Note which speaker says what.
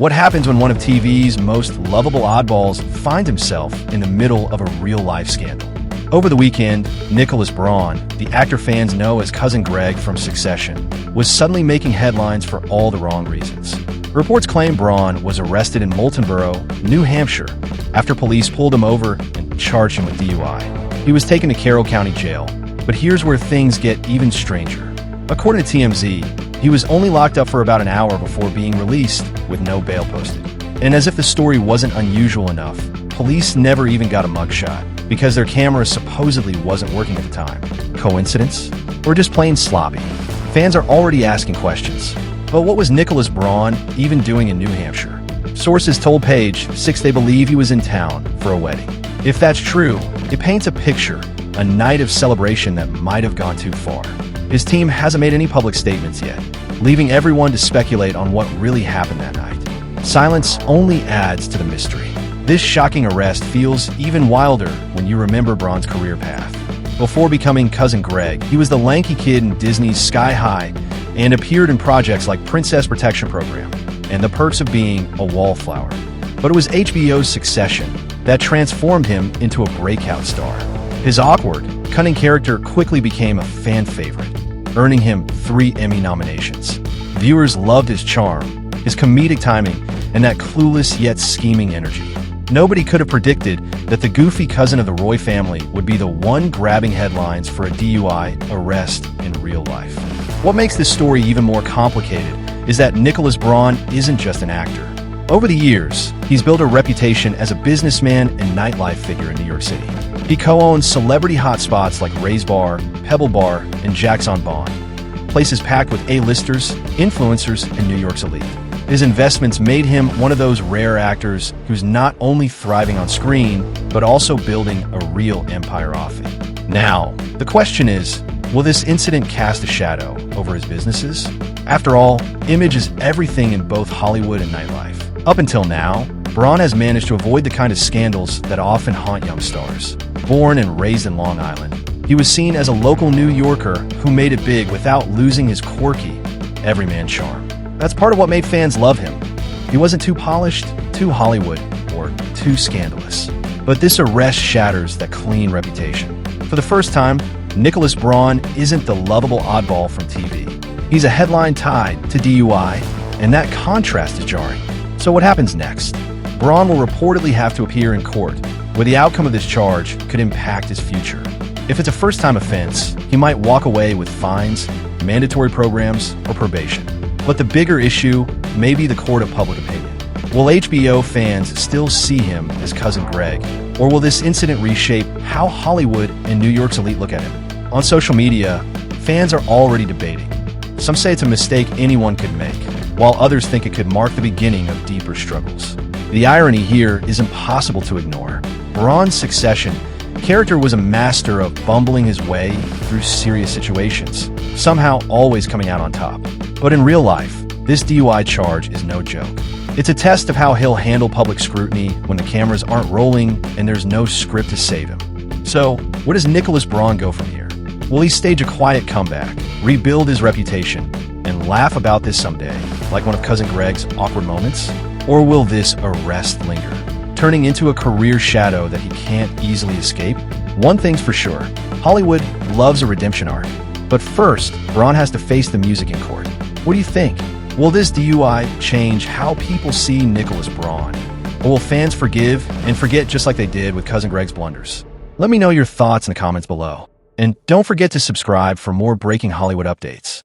Speaker 1: What happens when one of TV's most lovable oddballs finds himself in the middle of a real-life scandal? Over the weekend, Nicholas Braun, the actor fans know as Cousin Greg from Succession, was suddenly making headlines for all the wrong reasons. Reports claim Braun was arrested in Moultonborough, New Hampshire, after police pulled him over and charged him with DUI. He was taken to Carroll County Jail, but here's where things get even stranger. According to TMZ, he was only locked up for about an hour before being released with no bail posted. And as if the story wasn't unusual enough, police never even got a mugshot because their camera supposedly wasn't working at the time. Coincidence? Or just plain sloppy? Fans are already asking questions. But what was Nicholas Braun even doing in New Hampshire? Sources told Page 6 they believe he was in town for a wedding. If that's true, it paints a picture, a night of celebration that might have gone too far. His team hasn't made any public statements yet, leaving everyone to speculate on what really happened that night. Silence only adds to the mystery. This shocking arrest feels even wilder when you remember Braun's career path. Before becoming Cousin Greg, he was the lanky kid in Disney's Sky High and appeared in projects like Princess Protection Program and The Perks of Being a Wallflower. But it was HBO's Succession that transformed him into a breakout star. His awkward, cunning character quickly became a fan favorite, earning him 3 Emmy nominations. Viewers loved his charm, his comedic timing, and that clueless yet scheming energy. Nobody could have predicted that the goofy cousin of the Roy family would be the one grabbing headlines for a DUI arrest in real life. What makes this story even more complicated is that Nicholas Braun isn't just an actor. Over the years, he's built a reputation as a businessman and nightlife figure in New York City. He co-owns celebrity hotspots like Ray's Bar, Pebble Bar, and Jack's on Bond, places packed with A-listers, influencers, and New York's elite. His investments made him one of those rare actors who's not only thriving on screen, but also building a real empire off it. Now, the question is, will this incident cast a shadow over his businesses? After all, image is everything in both Hollywood and nightlife. Up until now, Braun has managed to avoid the kind of scandals that often haunt young stars. Born and raised in Long Island, he was seen as a local New Yorker who made it big without losing his quirky, everyman charm. That's part of what made fans love him. He wasn't too polished, too Hollywood, or too scandalous. But this arrest shatters that clean reputation. For the first time, Nicholas Braun isn't the lovable oddball from TV. He's a headline tied to DUI, and that contrast is jarring. So what happens next? Braun will reportedly have to appear in court, where the outcome of this charge could impact his future. If it's a first-time offense, he might walk away with fines, mandatory programs, or probation. But the bigger issue may be the court of public opinion. Will HBO fans still see him as Cousin Greg, or will this incident reshape how Hollywood and New York's elite look at him? On social media, fans are already debating. Some say it's a mistake anyone could make, while others think it could mark the beginning of deeper struggles. The irony here is impossible to ignore. Braun's Succession character was a master of bumbling his way through serious situations, somehow always coming out on top. But in real life, this DUI charge is no joke. It's a test of how he'll handle public scrutiny when the cameras aren't rolling and there's no script to save him. So, where does Nicholas Braun go from here? Will he stage a quiet comeback, rebuild his reputation, and laugh about this someday, like one of Cousin Greg's awkward moments? Or will this arrest linger, turning into a career shadow that he can't easily escape? One thing's for sure, Hollywood loves a redemption arc. But first, Braun has to face the music in court. What do you think? Will this DUI change how people see Nicholas Braun? Or will fans forgive and forget just like they did with Cousin Greg's blunders? Let me know your thoughts in the comments below. And don't forget to subscribe for more breaking Hollywood updates.